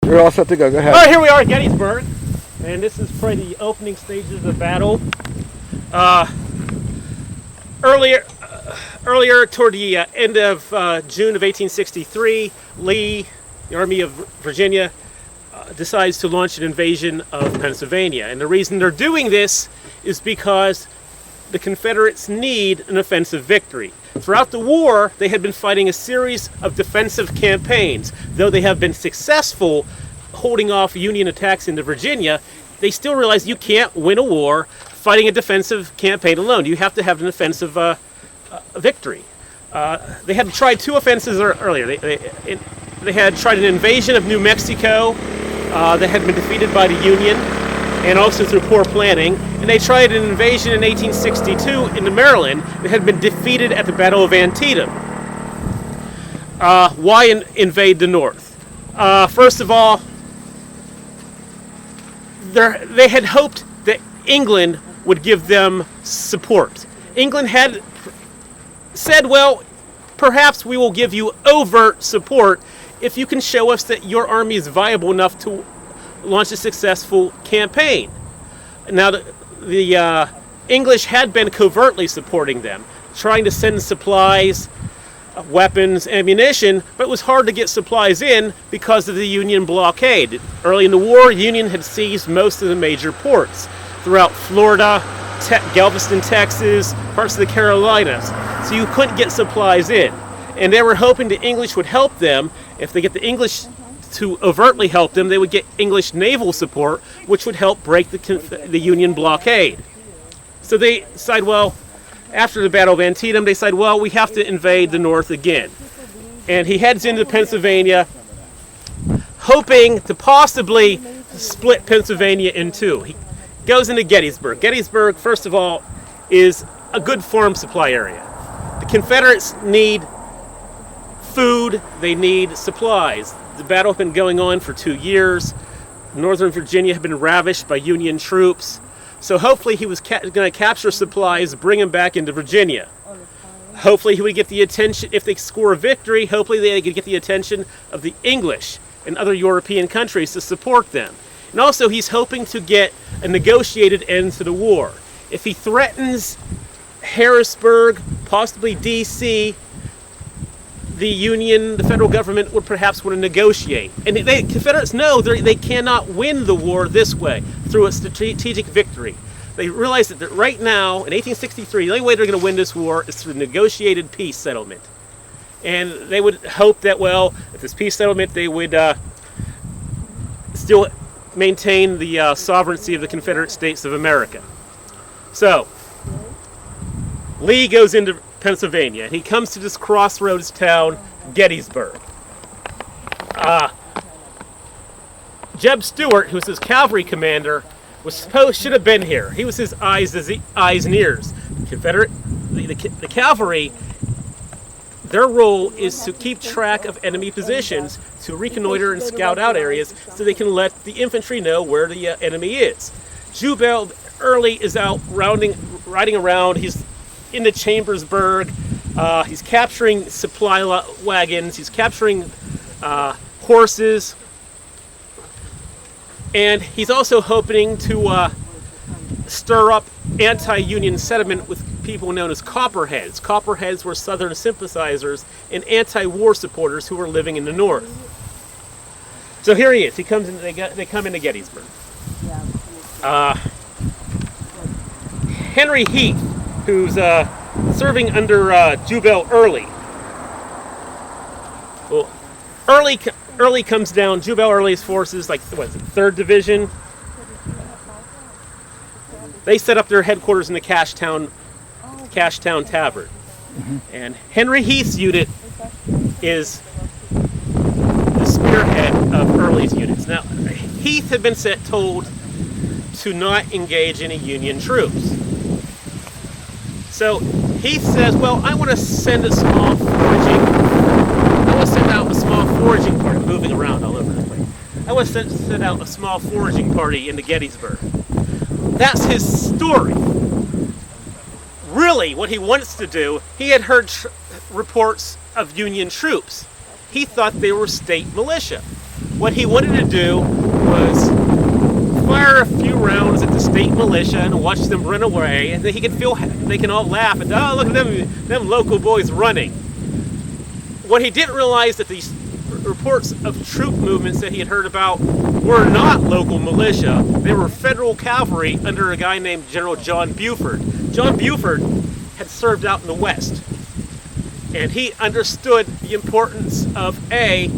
You're all set to go. Go ahead. All right, here we are at Gettysburg, and this is probably the opening stages of the battle. Earlier, toward the end of June of 1863, Lee, the Army of Virginia, decides to launch an invasion of Pennsylvania. And the reason they're doing this is because the Confederates need an offensive victory. Throughout the war, they had been fighting a series of defensive campaigns. Though they have been successful holding off Union attacks into Virginia, they still realize you can't win a war fighting a defensive campaign alone. You have to have an offensive victory. They had tried two offenses earlier. They had tried an invasion of New Mexico that had been defeated by the Union, and also through poor planning. And they tried an invasion in 1862 into Maryland that had been defeated at the Battle of Antietam. Why invade the North? First of all, they had hoped that England would give them support. England had said, well, perhaps we will give you overt support if you can show us that your army is viable enough to launch a successful campaign. Now, the English had been covertly supporting them, trying to send supplies, weapons, ammunition, but it was hard to get supplies in because of the Union blockade. Early in the war, Union had seized most of the major ports throughout Florida, Galveston, Texas, parts of the Carolinas, so you couldn't get supplies in. And they were hoping the English would help them. If they get the English to overtly help them, they would get English naval support, which would help break the Union blockade. So they decide, well, after the Battle of Antietam, they decide, well, we have to invade the North again. And he heads into Pennsylvania, hoping to possibly split Pennsylvania in two. He goes into Gettysburg. Gettysburg, first of all, is a good farm supply area. The Confederates need food, they need supplies. The battle had been going on for 2 years. Northern Virginia had been ravished by Union troops. So hopefully he was going to capture supplies, bring them back into Virginia. Hopefully he would get the attention, if they score a victory, hopefully they could get the attention of the English and other European countries to support them. And also he's hoping to get a negotiated end to the war. If he threatens Harrisburg, possibly D.C., the federal government would perhaps want to negotiate. And the Confederates know they cannot win the war this way, through a strategic victory. They realize that right now, in 1863, the only way they're going to win this war is through negotiated peace settlement. And they would hope that, well, at this peace settlement, they would still maintain the sovereignty of the Confederate States of America. So, Lee goes into Pennsylvania. He comes to this crossroads town, Gettysburg. Jeb Stuart, who's his cavalry commander, should have been here. He was his eyes and ears. The cavalry, their role is to keep track of enemy positions, to reconnoiter and scout out areas, so they can let the infantry know where the enemy is. Jubal Early is out riding around. He's into Chambersburg. He's capturing supply wagons. He's capturing horses. And he's also hoping to stir up anti-Union sentiment with people known as Copperheads. Copperheads were Southern sympathizers and anti-war supporters who were living in the North. So here he is. He comes in. They come into Gettysburg. Henry Heath, who's serving under Jubal Early. Well, Early comes down. Jubal Early's forces, like what is it, 3rd Division. They set up their headquarters in the Cashtown Tavern, and Henry Heath's unit is the spearhead of Early's units. Now, Heath had been told to not engage any Union troops. So Heath says, well, I want to send out a small foraging party, moving around all over the place. I want to send out a small foraging party into Gettysburg. That's his story. Really, what he wants to do, he had heard reports of Union troops. He thought they were state militia. What he wanted to do was fire a few rounds at the state militia and watch them run away, and then he could feel they can all laugh and, oh, look at them local boys running. What he didn't realize that these reports of troop movements that he had heard about were not local militia. They were federal cavalry under a guy named General John Buford. John Buford had served out in the West, and he understood the importance of A,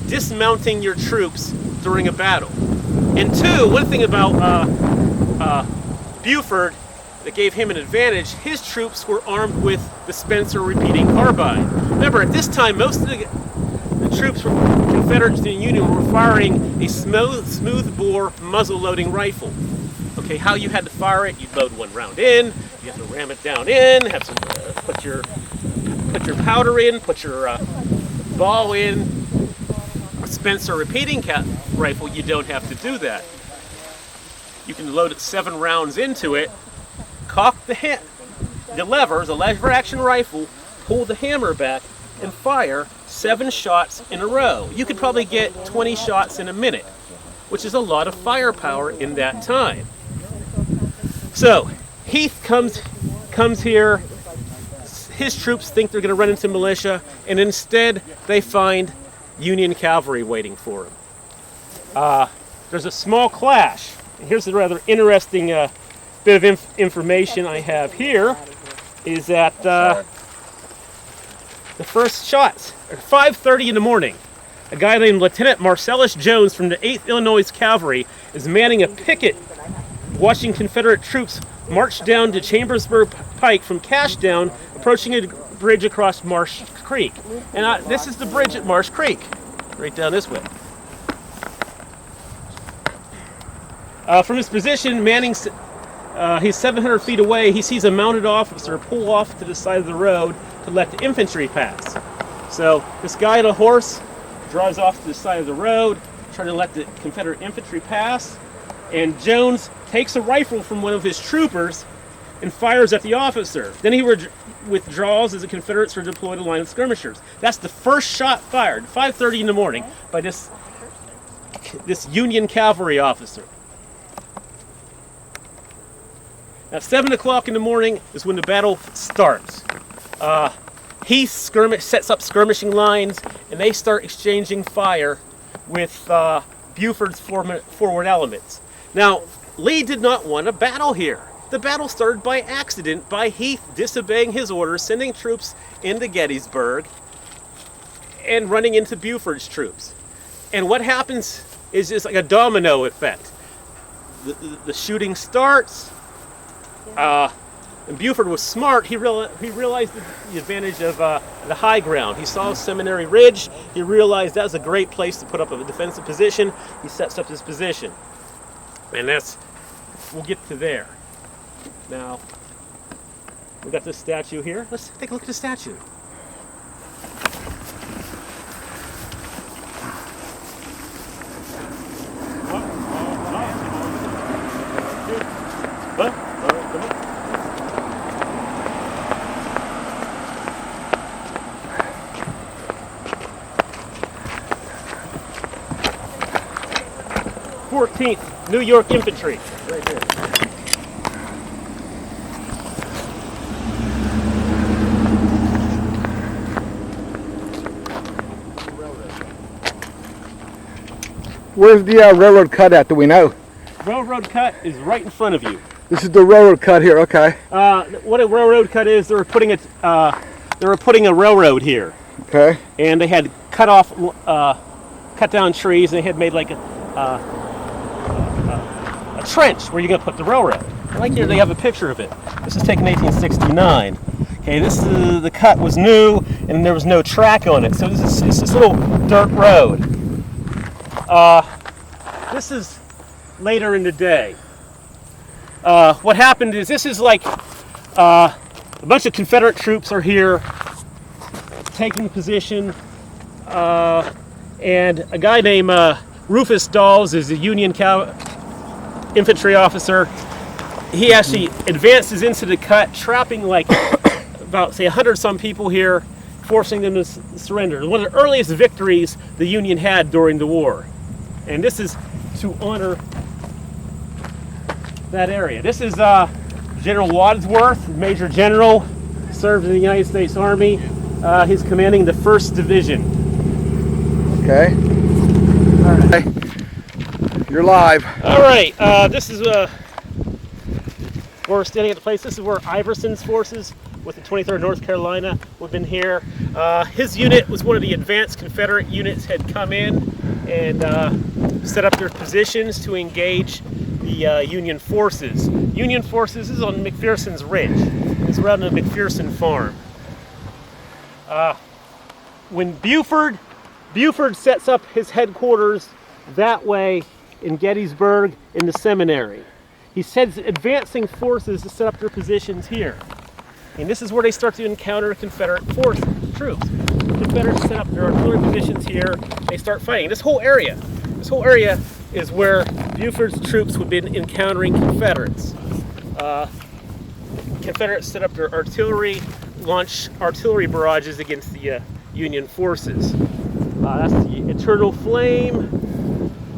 dismounting your troops during a battle, and two, one thing about Buford that gave him an advantage, his troops were armed with the Spencer repeating carbine. Remember, at this time, most of the troops from Confederates and the Union were firing a smooth bore muzzle loading rifle. Okay, how you had to fire it, you'd load one round in, you have to ram it down in, have some put your powder in, put your ball in. A Spencer repeating rifle, you don't have to do that. You can load it 7 rounds into it, cock the lever action rifle, pull the hammer back, and fire 7 shots in a row. You could probably get 20 shots in a minute, which is a lot of firepower in that time. So Heath comes here. His troops think they're going to run into militia, and instead they find Union cavalry waiting for him. There's a small clash. Here's a rather interesting bit of information I have here, is that the first shots at 5:30 in the morning. A guy named Lieutenant Marcellus Jones from the 8th Illinois Cavalry is manning a picket, watching Confederate troops march down to Chambersburg Pike from Cashdown, approaching a bridge across Marsh Creek. And this is the bridge at Marsh Creek, right down this way. From his position, Manning, he's 700 feet away. He sees a mounted officer pull off to the side of the road to let the infantry pass. So this guy on a horse drives off to the side of the road, trying to let the Confederate infantry pass. And Jones takes a rifle from one of his troopers and fires at the officer. Then he withdraws as the Confederates are deployed a line of skirmishers. That's the first shot fired, 5:30 in the morning, by this Union cavalry officer. At 7 o'clock in the morning is when the battle starts. He sets up skirmishing lines, and they start exchanging fire with Buford's forward elements. Now, Lee did not want a battle here. The battle started by accident, by Heath disobeying his orders, sending troops into Gettysburg, and running into Buford's troops. And what happens is just like a domino effect. The shooting starts, and Buford was smart. He realized the advantage of the high ground. He saw Seminary Ridge. He realized that was a great place to put up a defensive position. He sets up his position. And we'll get to there. Now, we got this statue here. Let's take a look at the statue. What? Come on. th New York Infantry, right here. Where's the railroad cut at? Do we know? Railroad cut is right in front of you. This is the railroad cut here. Okay. What a railroad cut is, they were putting a railroad here. Okay. And they had cut down trees, and they had made like a trench where you're going to put the railroad. Right here they have a picture of it. This is taken in 1869. Okay, the cut was new, and there was no track on it, so it's this little dirt road. This is later in the day. What happened is, this is like a bunch of Confederate troops are here taking position, and a guy named Rufus Dawes is a Union infantry officer. He actually advances into the cut, trapping like about, say, 100-some people here, forcing them to surrender. One of the earliest victories the Union had during the war. And this is to honor that area. This is General Wadsworth, Major General, served in the United States Army. He's commanding the 1st Division. Okay. All right. You're live. All right. This is we're standing at the place. This is where Iverson's forces with the 23rd North Carolina would have been here. His unit was one of the advanced Confederate units, had come in and set up their positions to engage the Union forces. Union forces is on McPherson's Ridge. It's around the McPherson farm. When Buford sets up his headquarters that way in Gettysburg in the seminary, he sends advancing forces to set up their positions here. And this is where they start to encounter Confederate troops. The Confederates set up their artillery positions here. They start fighting. This whole area is where Buford's troops would be encountering Confederates. Confederates set up their artillery, launch artillery barrages against the Union forces. That's the Eternal Flame.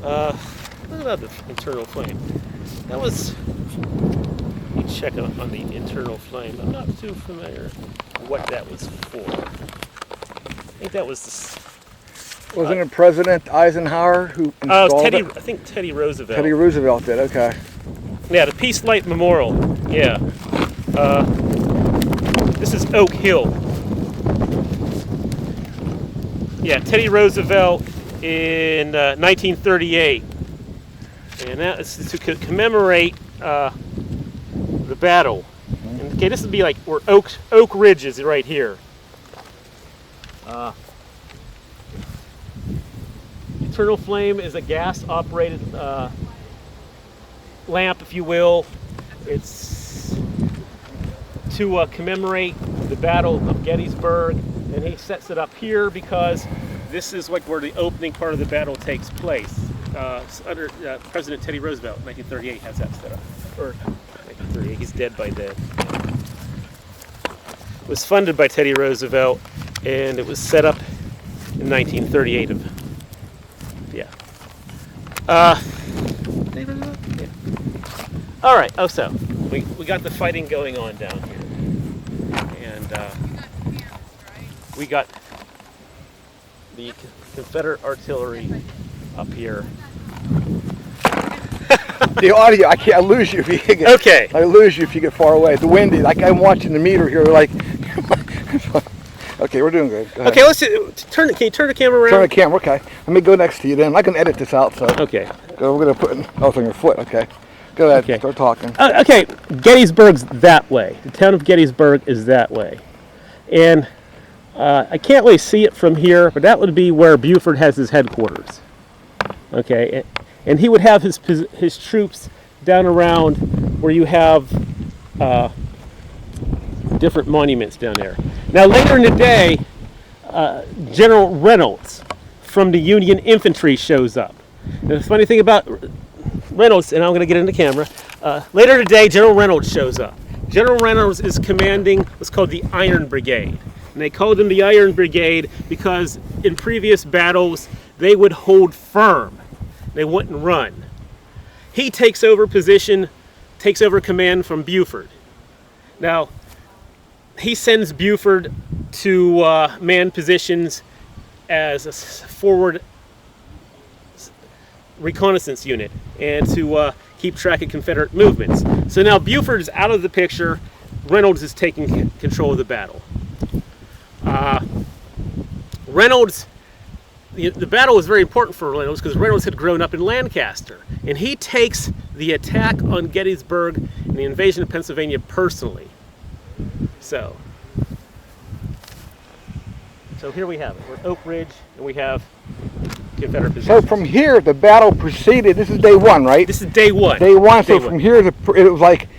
What about the Eternal Flame? That was, let me check on the Eternal Flame. I'm not too familiar what that was for. I think that was Wasn't it President Eisenhower who installed it? I think Teddy Roosevelt. Teddy Roosevelt did, okay. Yeah, the Peace Light Memorial. Yeah. This is Oak Hill. Yeah, Teddy Roosevelt in 1938. And that is to commemorate the battle. And, okay, this would be like where Oak Ridge is right here. Eternal Flame is a gas-operated lamp, if you will. It's to commemorate the Battle of Gettysburg, and he sets it up here because this is like where the opening part of the battle takes place. Under President Teddy Roosevelt, 1938, has that set up. Or 1938, he's dead by then. It was funded by Teddy Roosevelt, and it was set up in 1938. Yeah. All right. Oh, so we got the fighting going on down here, and we got the Confederate artillery up here. The audio, I lose you if you get. Okay. I lose you if you get far away. The wind, like I'm watching the meter here, like. Okay, we're doing good. Go ahead. Okay, let's turn. Can you turn the camera around? Turn the camera. Okay. Let me go next to you then. I can edit this out. So. Okay. We're gonna put it's on your foot. Okay. Go ahead. Okay. Start talking. Okay. Gettysburg's that way. The town of Gettysburg is that way, and I can't really see it from here, but that would be where Buford has his headquarters. Okay, and he would have his troops down around where you have different monuments down there. Now later in the day, General Reynolds from the Union Infantry shows up. And the funny thing about Reynolds, and I'm going to get in the camera, later today General Reynolds shows up. General Reynolds is commanding what's called the Iron Brigade. And they called him the Iron Brigade because in previous battles they would hold firm. They wouldn't run. He takes over command from Buford. Now, he sends Buford to man positions as a forward reconnaissance unit and to keep track of Confederate movements. So now Buford is out of the picture. Reynolds is taking control of the battle. Reynolds, the battle was very important for Reynolds because Reynolds had grown up in Lancaster, and he takes the attack on Gettysburg and the invasion of Pennsylvania personally. So here we have it. We're at Oak Ridge, and we have Confederate positions. So from here, the battle proceeded. This is day one, right? This is day one. Day one. So Day from one. here, it was like,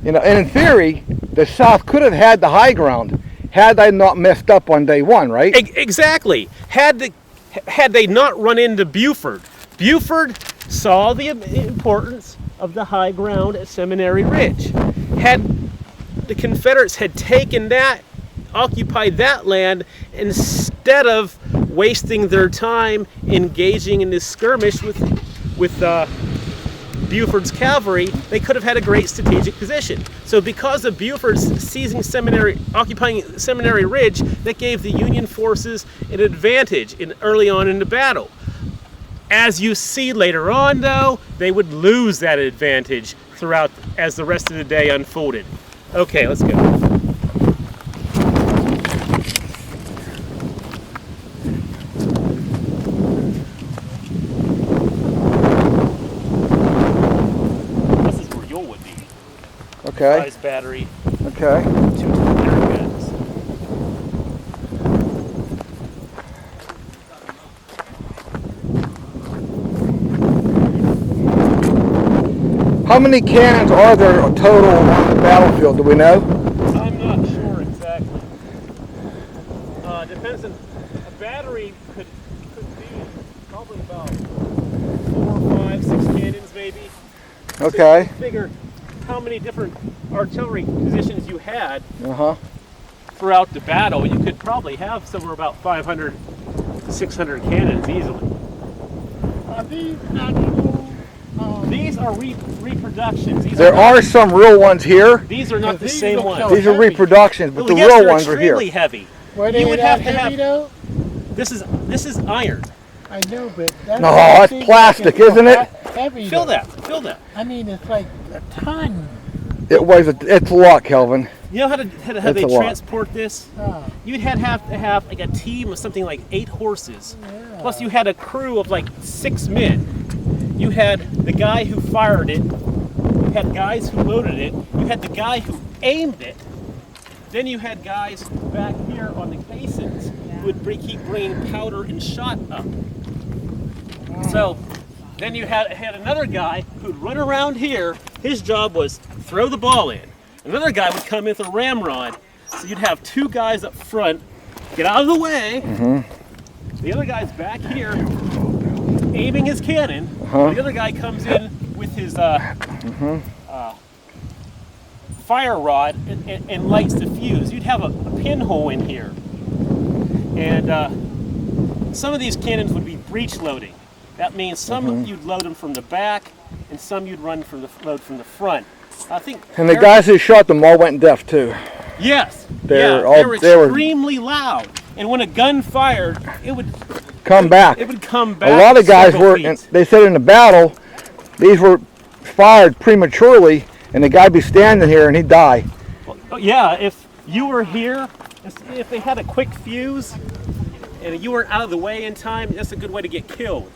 and in theory, the South could have had the high ground had they not messed up on day one, right? Exactly. Had they not run into Buford saw the importance of the high ground at Seminary Ridge. Had the Confederates had taken that occupy that land instead of wasting their time engaging in this skirmish with Buford's cavalry. They could have had a great strategic position. So because of Buford's occupying Seminary Ridge, that gave the Union forces an advantage early on in the battle. As you see later on, though, they would lose that advantage throughout as the rest of the day unfolded. Okay, let's go. Okay. Size battery. Okay. 2 air guns. How many cannons are there total on the battlefield? Do we know? I'm not sure exactly. Depends on a battery could be probably about 4, 5, 6 cannons maybe. Okay. So figure how many different artillery positions you had throughout the battle. You could probably have somewhere about 500 to 600 cannons easily. Are these actual? These are reproductions. There are some real ones here. These are not the These same look ones. so These are heavy. reproductions, but Well, the yes, real they're ones are here. extremely heavy. Were they You would that have to heavy have. though? This is iron. I know, but that's No, that's plastic, isn't it? Heavy. Fill though. that. Fill that. I mean, it's like a ton. It's a lot, Kelvin. You know how That's they a lot. transport this? Oh, You'd have to have like a team of something like 8 horses. yeah. Plus you had a crew of like 6 men. You had the guy who fired it. You had guys who loaded it. You had the guy who aimed it. Then you had guys back here on the caissons who would keep bringing powder and shot up. So then you had another guy who'd run around here. His job was throw the ball in. Another guy would come in with a ramrod. So you'd have 2 guys up front, get out of the way. The other guy's back here aiming his cannon. The other guy comes in with his fire rod and lights the fuse. You'd have a pinhole in here. And some of these cannons would be breech loading. That means some you'd load them from the back, and some you'd load from the front. I think. And the guys who shot them all went deaf too. Yes. They were extremely loud. And when a gun fired, it would come back. It would come back. A lot of guys several were. feet. And they said in the battle, these were fired prematurely, and the guy'd be standing here and he'd die. Well, yeah, if you were here, if they had a quick fuse, and you weren't out of the way in time, that's a good way to get killed.